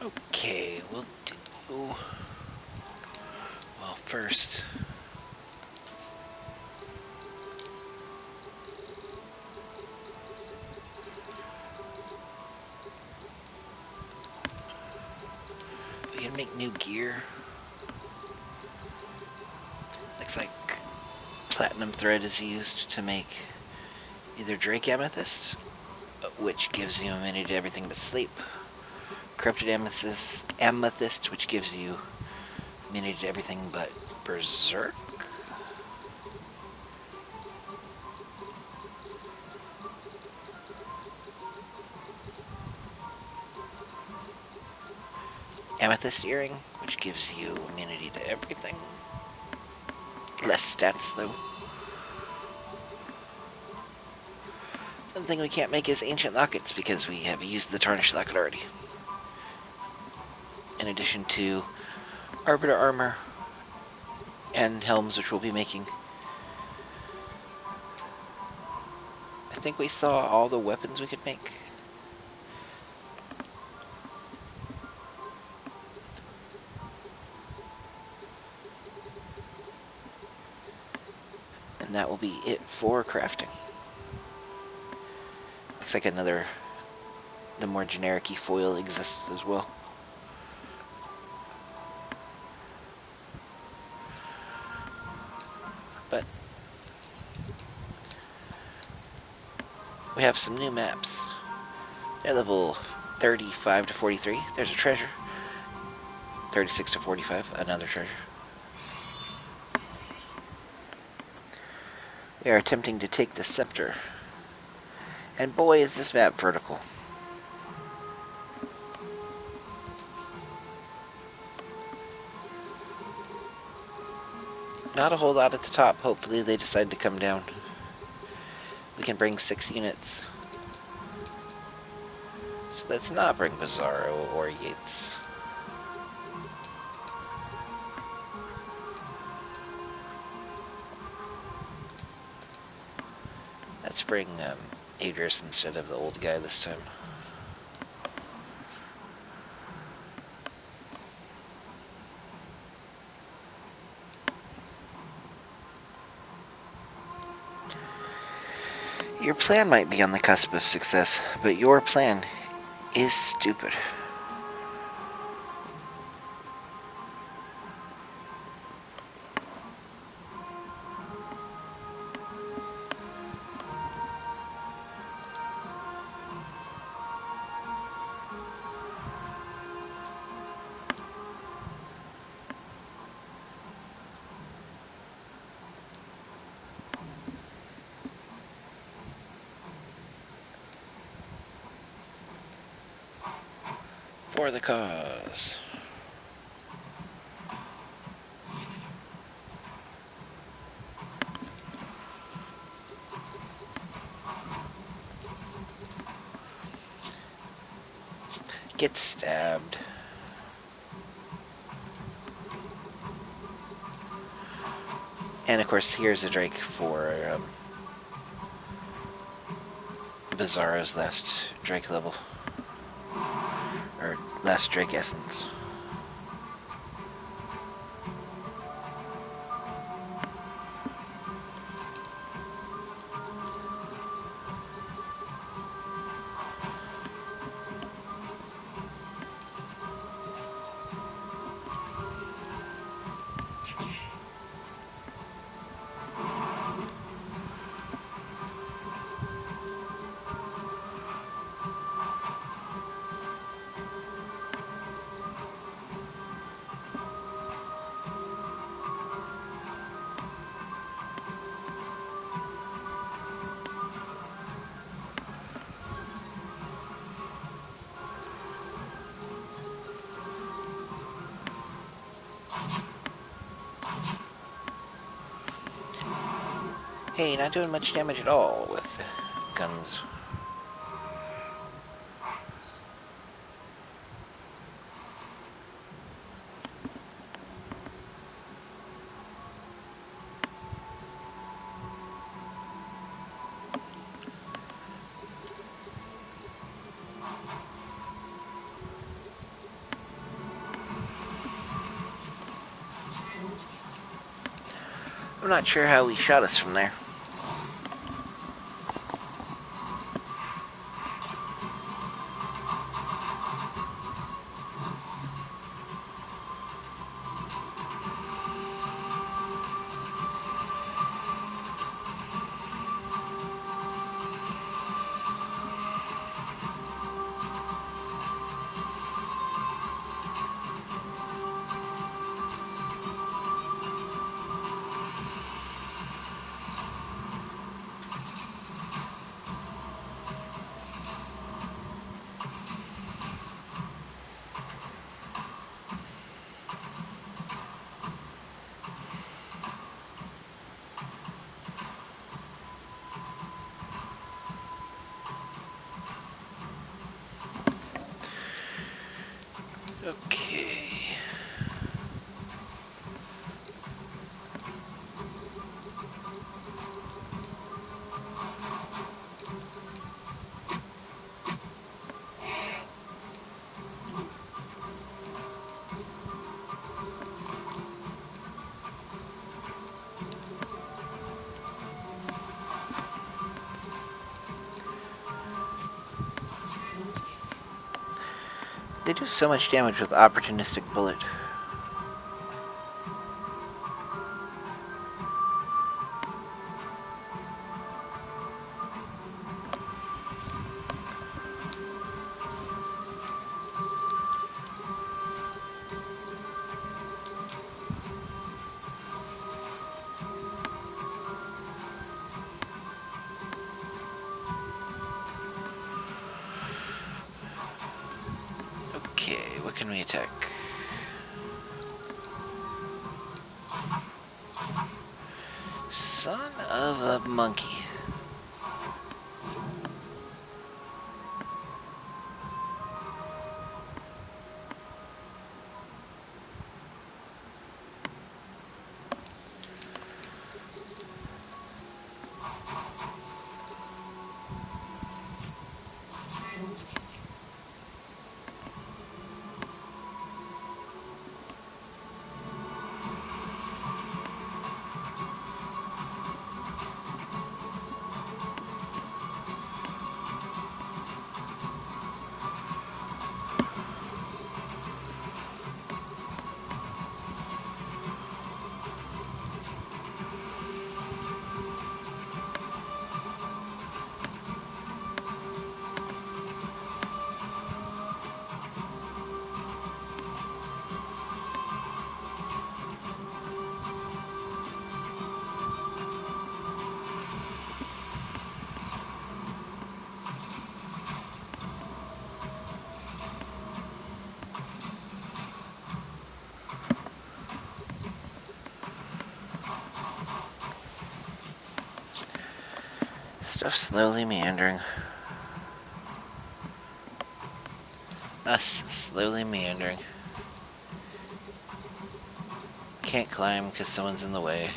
Okay, we'll do... Well, first... we can make new gear. Looks like platinum thread is used to make either Drake Amethyst, which gives you immunity to everything but sleep. Corrupted Amethyst, which gives you immunity to everything but Berserk. Amethyst Earring, which gives you immunity to everything. Less stats, though. One thing we can't make is Ancient Lockets, because we have used the Tarnished Locket already. In addition to Arbiter Armor and Helms, which we'll be making. I think we saw all the weapons we could make. And that will be it for crafting. Looks like the more generic-y foil exists as well. But we have some new maps. They're level 35 to 43. There's a treasure. 36 to 45, another treasure. We are attempting to take the scepter. And boy, is this map vertical. Not a whole lot at the top. Hopefully they decide to come down. We can bring 6 units. So let's not bring Bizarro or Yates. Let's bring Adris instead of the old guy this time. Your plan might be on the cusp of success, but your plan is stupid. For the cause. Get stabbed. And of course, here's a Drake for Bizarro's last Drake level. Or last Drake Essence. Hey, not doing much damage at all with guns. not sure how he shot us from there. Okay. They do so much damage with opportunistic bullet. Okay, what can we attack? Son of a monkey. Stuff slowly meandering. Us slowly meandering. Can't climb because someone's in the way.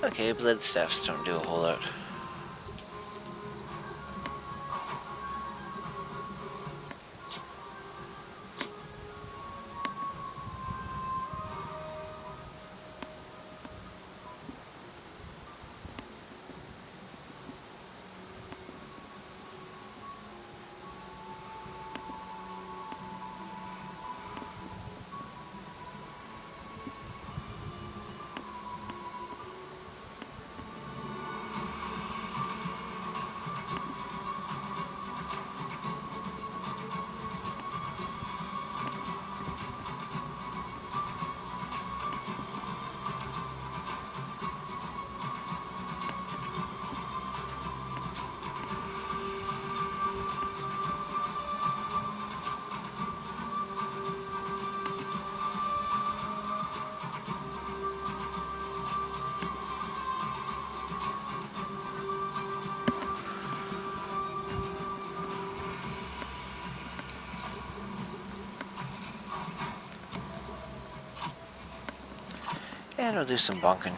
Okay, blood staffs don't do a whole lot. And we'll do some bunking.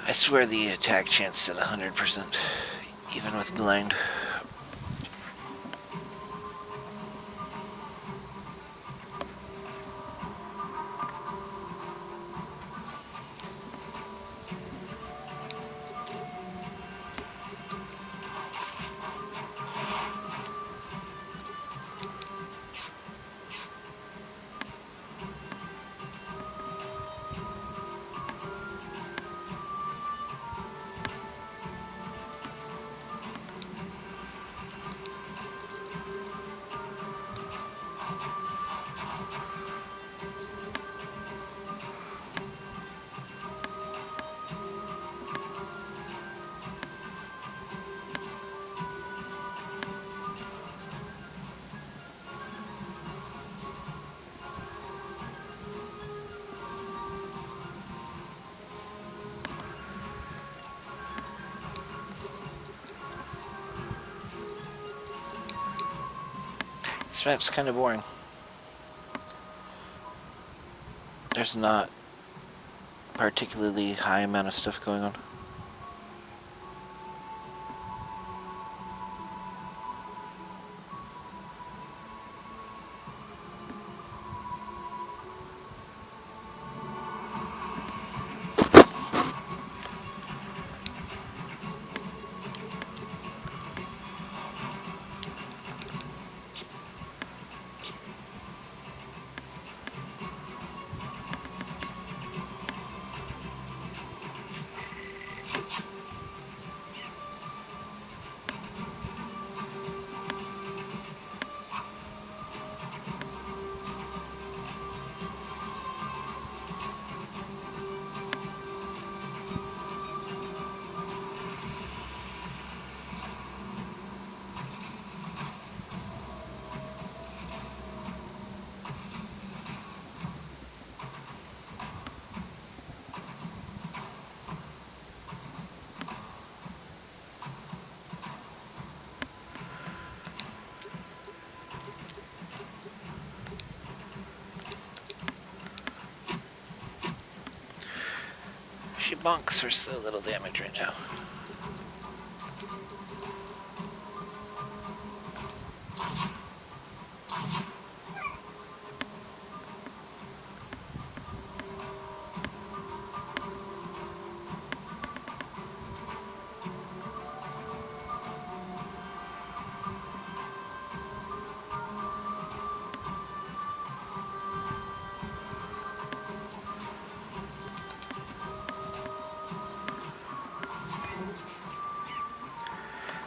I swear the attack chance is at 100%, even with blind. This map's kind of boring. There's not particularly high amount of stuff going on. She bonks for so little damage right now.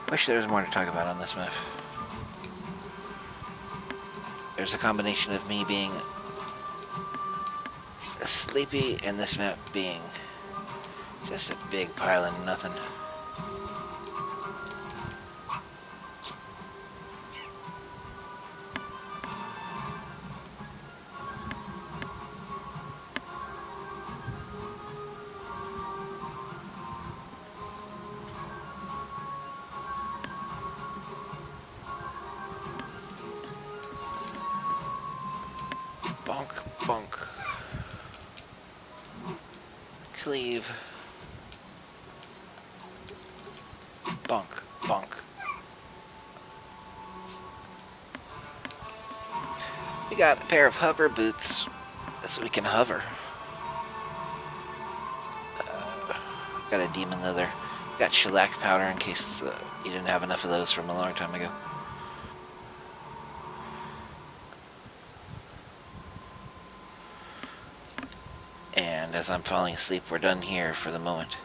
Wish there was more to talk about on this map. There's a combination of me being sleepy and this map being just a big pile of nothing. Bonk, bonk. Cleave. Bonk, bonk. We got a pair of hover boots so we can hover. Got a demon leather. Got shellac powder in case you didn't have enough of those from a long time ago. And as I'm falling asleep, we're done here for the moment.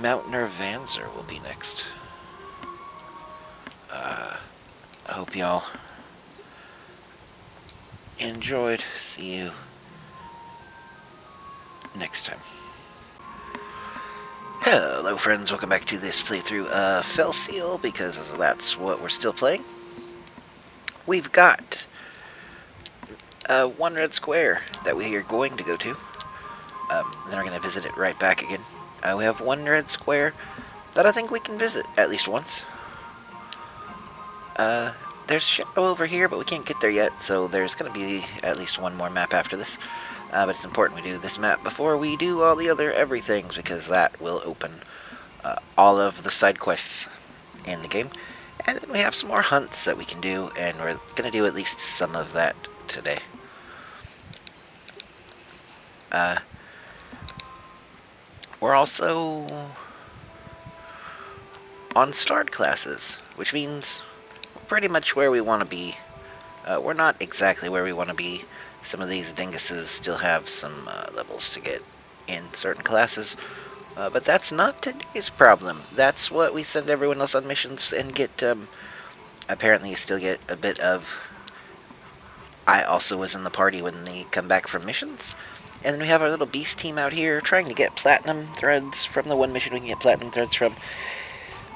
Mount Nervanzer will be next. I hope y'all enjoyed. See you next time. Hello friends, welcome back to this playthrough of Fell Seal, because that's what we're still playing. We've got one red square that we are going to go to, then we're going to visit it right back again. We have one red square that I think we can visit at least once. There's Shadow over here, but we can't get there yet, so there's going to be at least one more map after this. But it's important we do this map before we do all the other everythings, because that will open all of the side quests in the game. And then we have some more hunts that we can do, and we're going to do at least some of that today. We're also on starred classes, which means pretty much where we want to be. We're not exactly where we want to be. Some of these dinguses still have some levels to get in certain classes, but that's not today's problem. That's what we send everyone else on missions and get, apparently you still get a bit of, I also was in the party when they come back from missions. And then we have our little beast team out here trying to get platinum threads from the one mission we can get platinum threads from,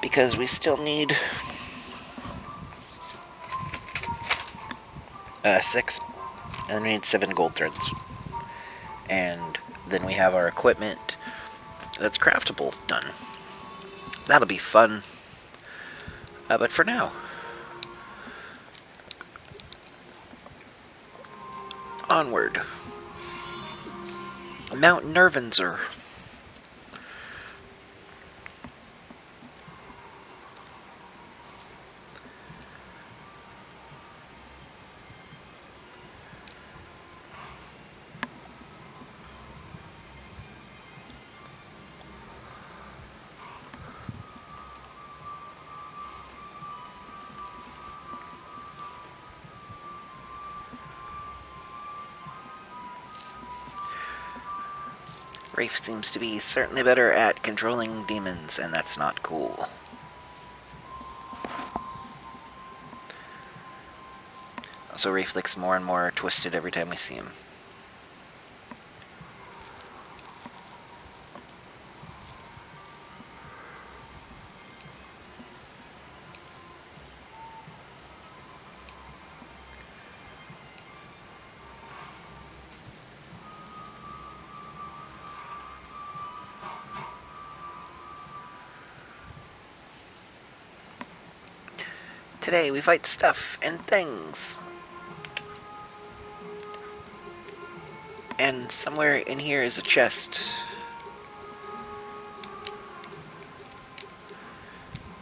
because we still need 6, and then we need 7 gold threads. And then we have our equipment that's craftable done. That'll be fun. But for now, onward. Mount Nervenzer. Rafe seems to be certainly better at controlling demons, and that's not cool. Also, Rafe looks more and more twisted every time we see him. Today we fight stuff and things. And somewhere in here is a chest.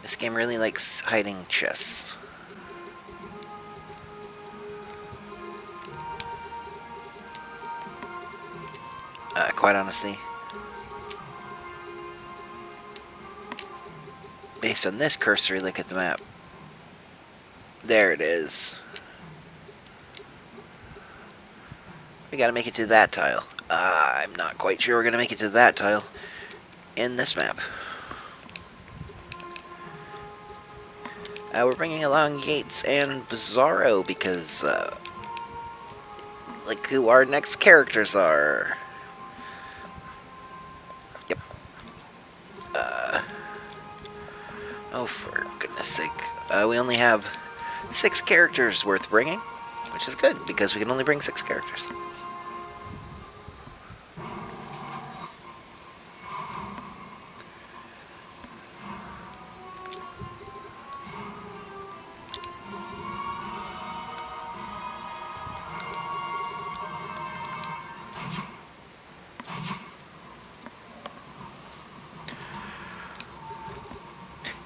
This game really likes hiding chests. Quite honestly, based on this cursory look at the map, there it is. We gotta make it to that tile. I'm not quite sure we're gonna make it to that tile in this map. We're bringing along Yates and Bizarro because, like, who our next characters are. Yep. Oh, for goodness sake. We only have 6 characters worth bringing, which is good, because we can only bring 6 characters.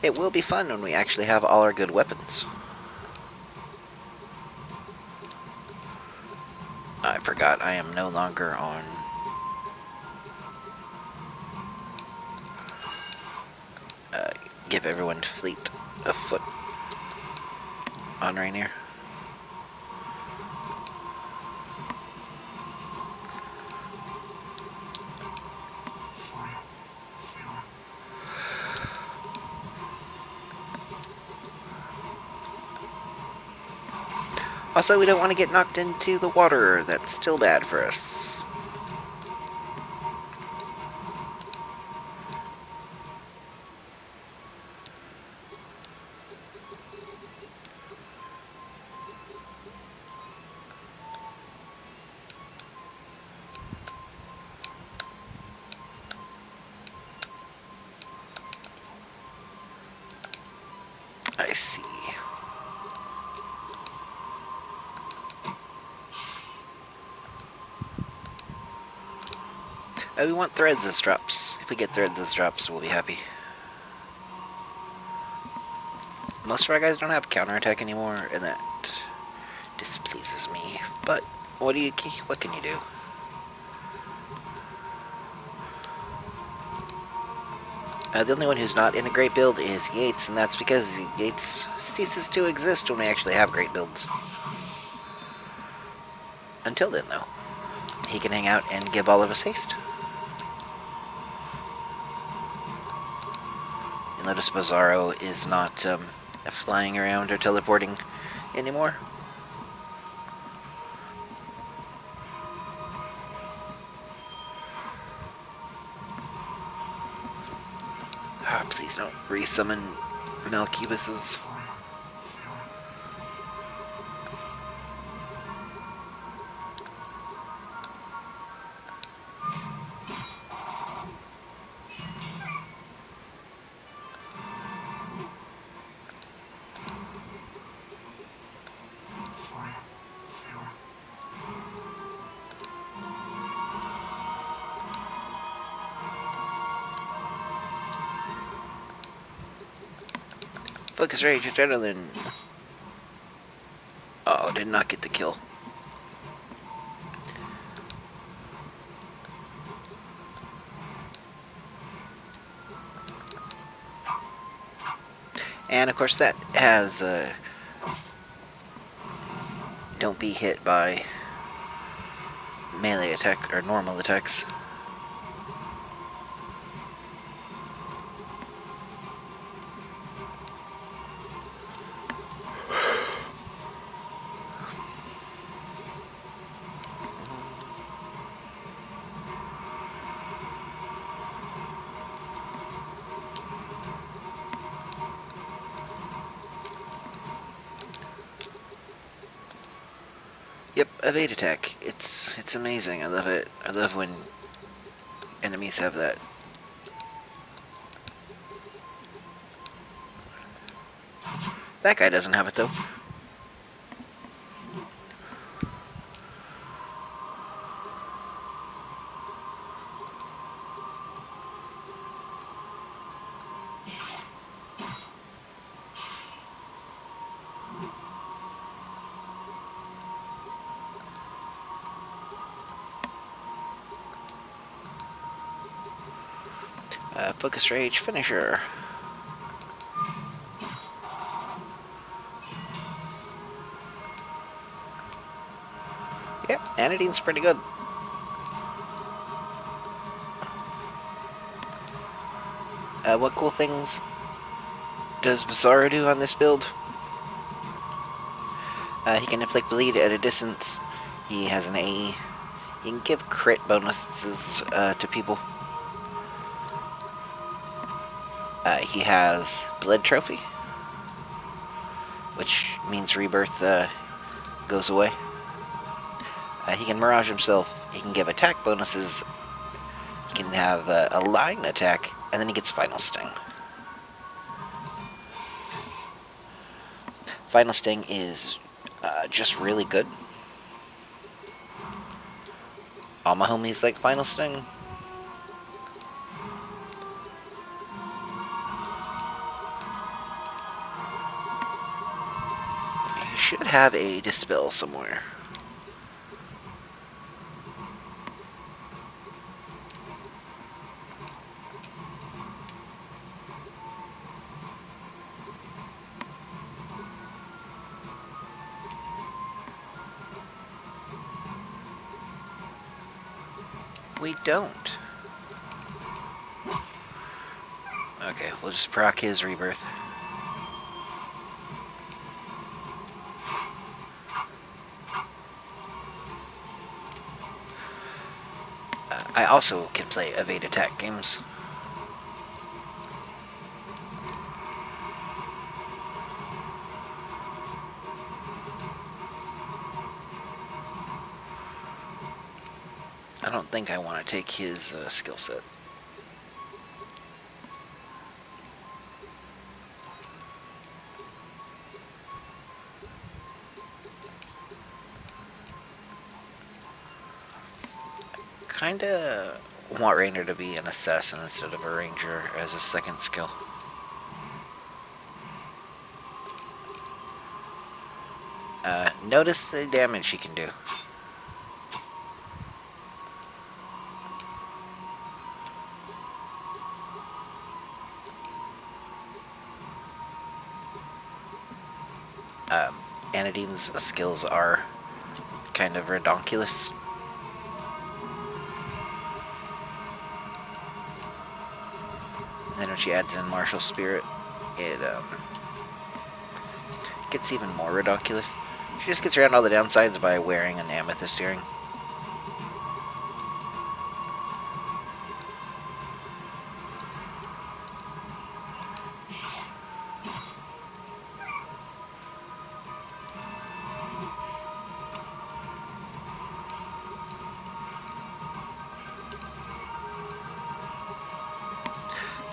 It will be fun when we actually have all our good weapons. I forgot I am no longer on give everyone fleet of foot on Rainier. Also, we don't want to get knocked into the water. That's still bad for us. I see. We want threads as drops. If we get threads as drops, we'll be happy. Most of our guys don't have counterattack anymore, and that displeases me. But what can you do? The only one who's not in a great build is Yates, and that's because Yates ceases to exist when we actually have great builds. Until then, though, he can hang out and give all of us haste. You'll notice Bizarro is not flying around or teleporting anymore. Ah, please don't resummon Malcubuses. Focus Rage, Adrenaline. Oh, did not get the kill. And of course that has, don't be hit by melee attack or normal attacks. Yep, evade attack. It's amazing. I love it. I love when enemies have that. That guy doesn't have it though. Focus Rage Finisher. Yep, Anodyne's pretty good. What cool things does Bizarro do on this build? He can inflict bleed at a distance. He has an AE. He can give crit bonuses to people. He has Blood Trophy, which means rebirth goes away. He can Mirage himself. He can give attack bonuses. He can have a line attack, and then he gets Final Sting. Final Sting is just really good. All my homies like Final Sting. You should have a Dispel somewhere. We don't. Okay, we'll just proc his rebirth. I also can play evade attack games. I don't think I want to take his skill set. kinda want Rainer to be an assassin instead of a ranger as a second skill. Notice the damage he can do. Anadine's skills are kind of redonkulous. And when she adds in martial spirit, it gets even more redonkulous. She just gets around all the downsides by wearing an amethyst earring.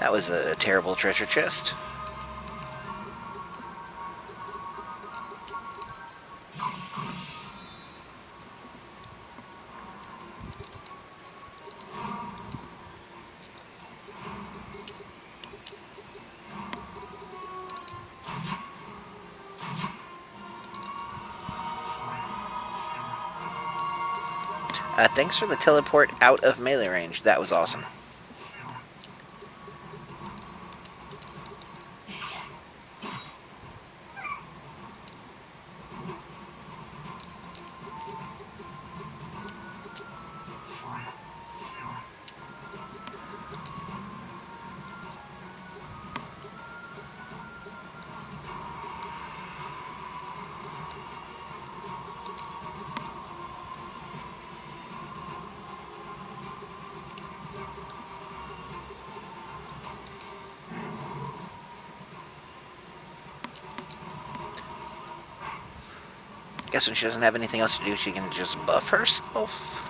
That was a terrible treasure chest. Thanks for the teleport out of melee range. That was awesome. Guess when she doesn't have anything else to do, she can just buff herself.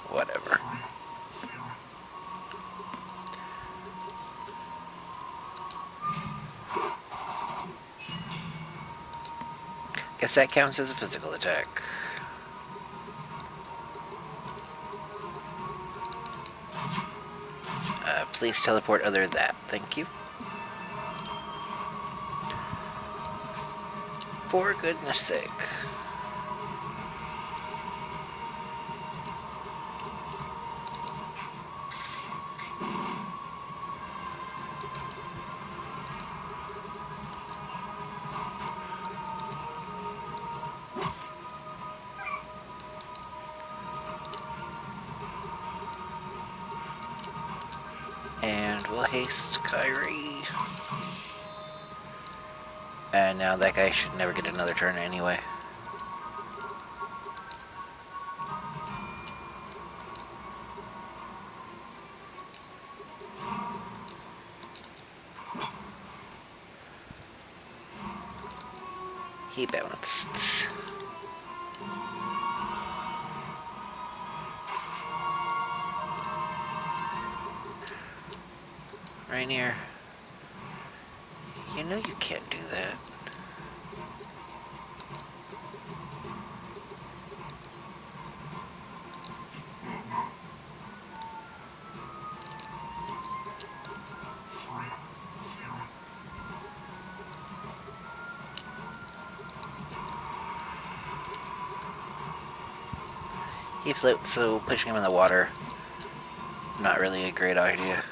Whatever. Guess that counts as a physical attack. Please teleport other that. Thank you. For goodness sake. And we'll haste Kyrie. And now that guy should never get another turn anyway. He bounced. Rainier, you know you can't do that. He floats, so pushing him in the water, not really a great idea.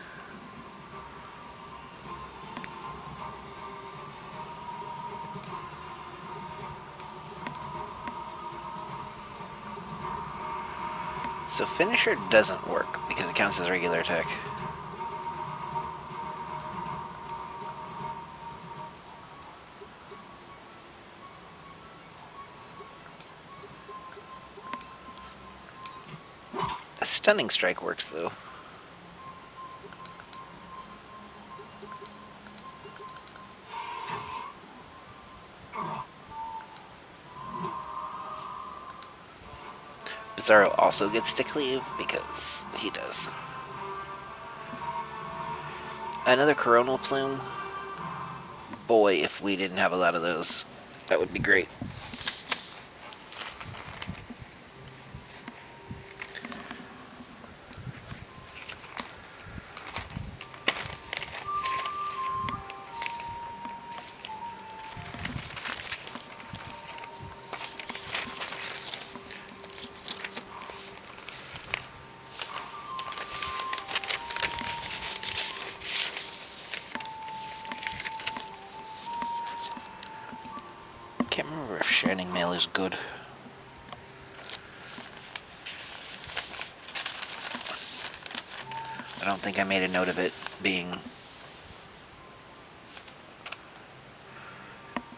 So finisher doesn't work because it counts as a regular attack. Stunning strike works, though. Bizarro also gets to cleave, because he does. Another coronal plume. Boy, if we didn't have a lot of those, that would be great. Can't remember if Shining Mail is good. I don't think I made a note of it being...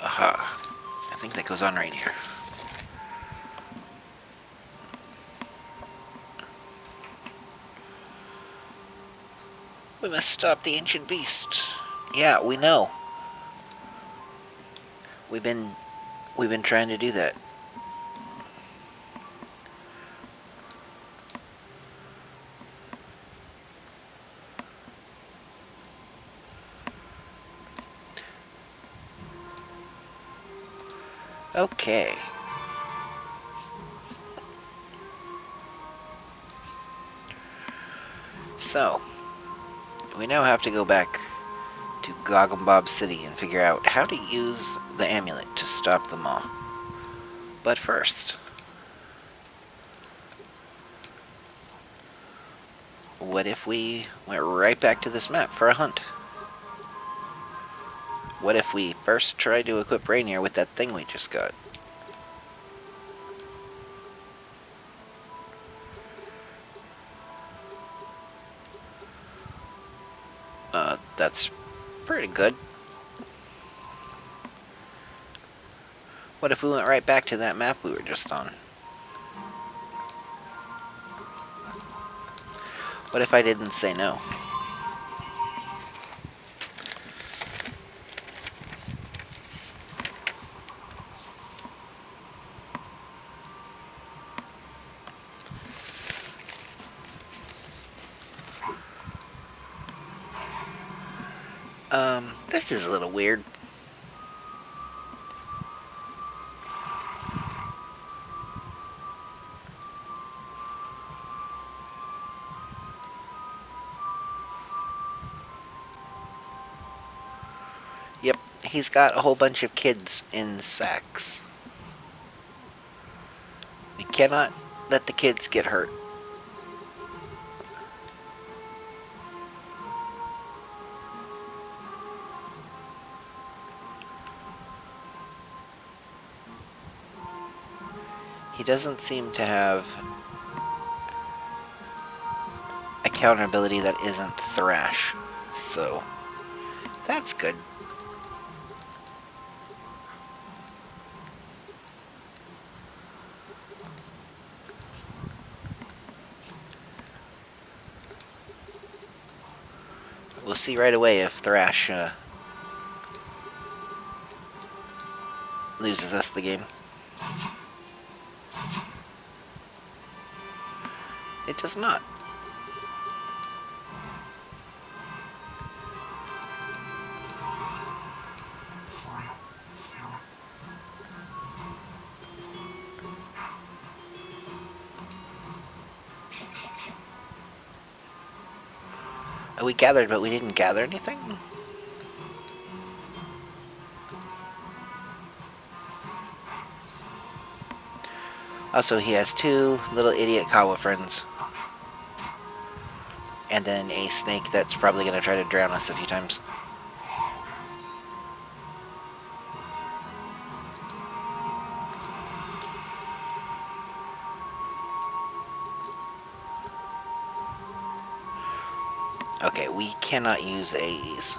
Aha. I think that goes on right here. We must stop the ancient beast. Yeah, we know. We've been trying to do that. Okay. So, we now have to go back to Gogumbob City and figure out how to use the amulet to stop them all. But first, what if we went right back to this map for a hunt? What if we first tried to equip Rainier with that thing we just got? That's pretty good. What if we went right back to that map we were just on? What if I didn't say no? This is a little weird. Yep, he's got a whole bunch of kids in sacks. We cannot let the kids get hurt. He doesn't seem to have a counter ability that isn't Thrash, so that's good. We'll see right away if Thrash loses us the game. It does not. We gathered, but we didn't gather anything? Also, he has two little idiot Kawa friends. And then a snake that's probably going to try to drown us a few times. Okay, we cannot use AEs.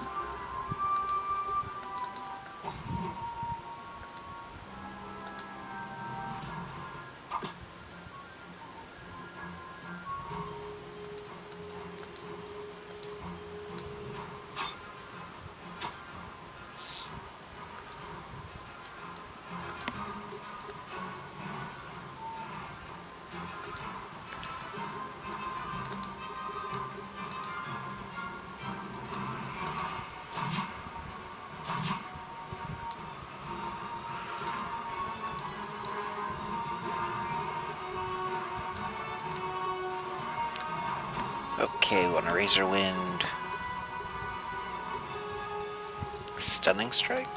Okay, we want a Razor Wind. Stunning Strike?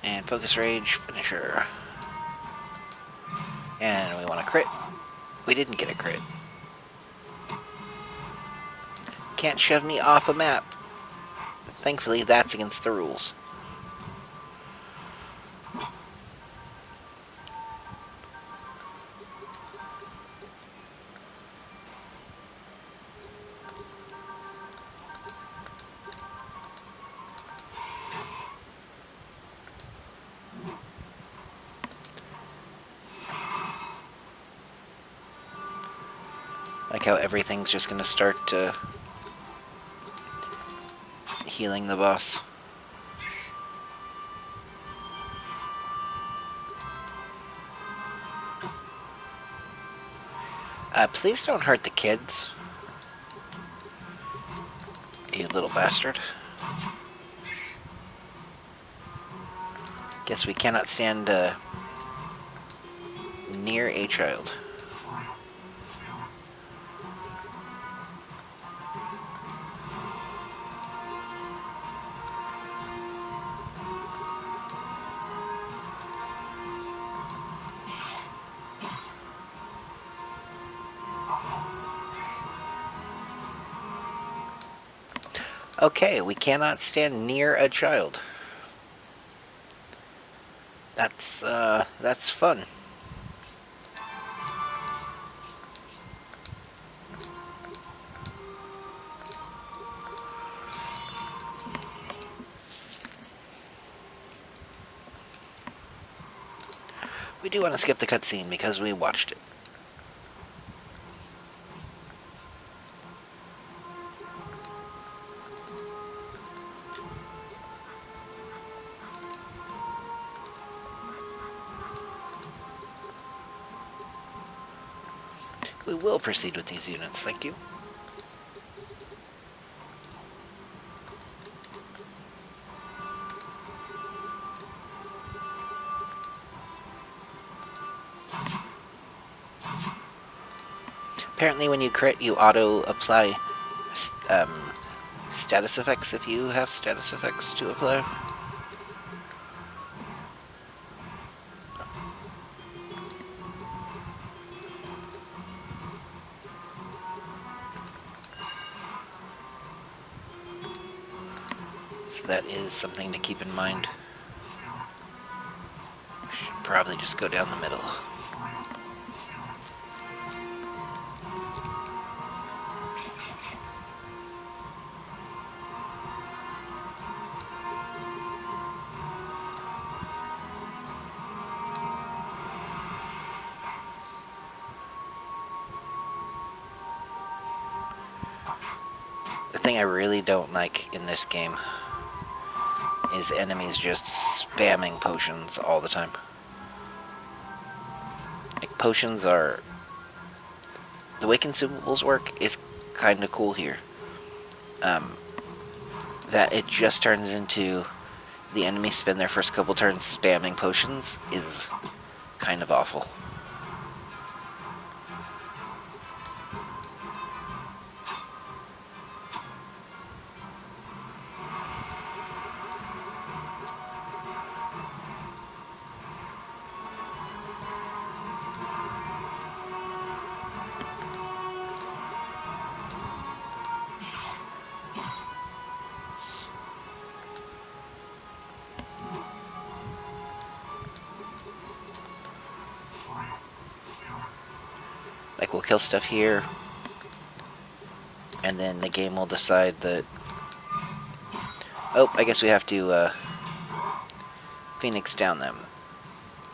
And Focus Rage, Finisher. And we want a crit. We didn't get a crit. Can't shove me off a map. Thankfully, that's against the rules. Like how everything's just gonna start healing the boss. Please don't hurt the kids. You little bastard. Guess we cannot stand near a child. Okay, we cannot stand near a child. That's fun. We do want to skip the cutscene because we watched it. We will proceed with these units, thank you. Apparently when you crit, you auto-apply status effects if you have status effects to apply. So that is something to keep in mind. Should probably just go down the middle. The thing I really don't like in this game is enemies just spamming potions all the time. Like, potions are... The way consumables work is kind of cool here. That it just turns into the enemies spend their first couple turns spamming potions is kind of awful. Like, we'll kill stuff here, and then the game will decide that... Oh, I guess we have to Phoenix down them,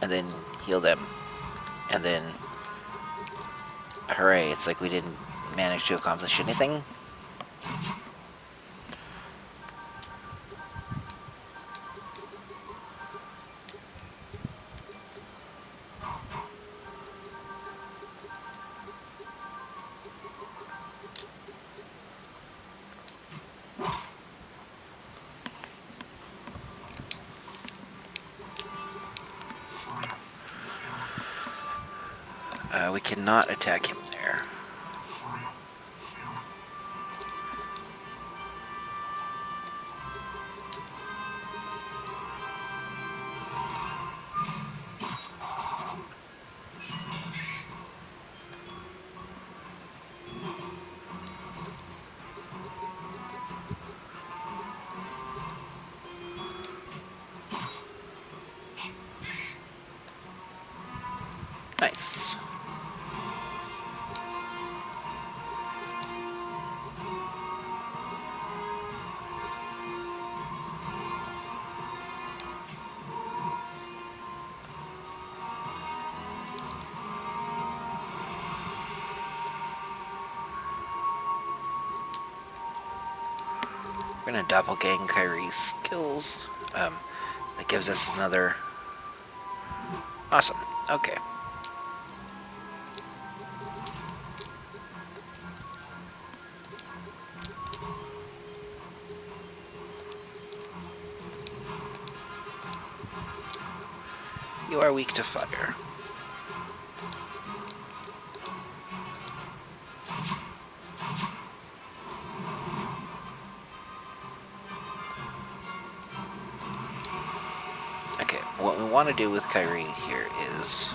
and then heal them, and then... Hooray, it's like we didn't manage to accomplish anything. We cannot attack him there. Nice. We're gonna doppelgang Kyrie's skills. That gives us another... Awesome. Okay. You are weak to fire. Okay, what we want to do with Kyrie here is...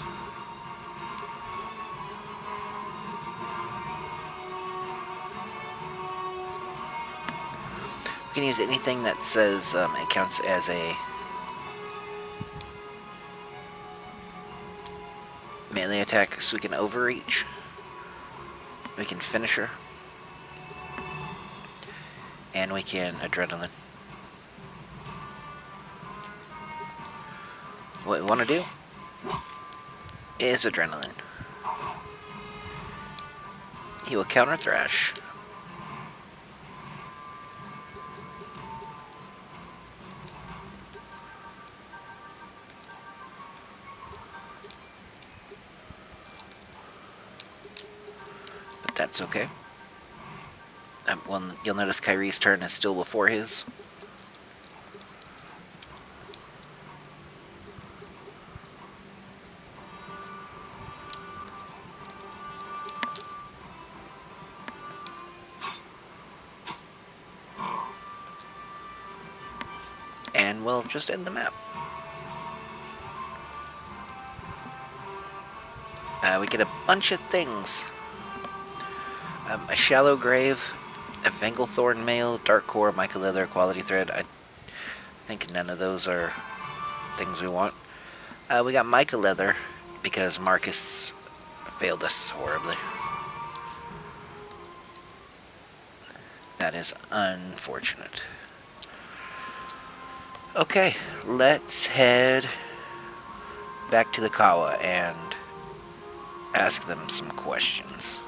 we can use anything that says it counts as a melee attack, so we can overreach. We can finish her. And we can adrenaline. What we want to do is adrenaline. He will counter thrash. But that's okay. Well, you'll notice Kyrie's turn is still before his. And we'll just end the map. We get a bunch of things. A shallow grave, a Vengelthorn mail, dark core, mica leather, quality thread. I think none of those are things we want. We got mica leather because Marcus failed us horribly. That is unfortunate. Okay, let's head back to the Kawa and ask them some questions.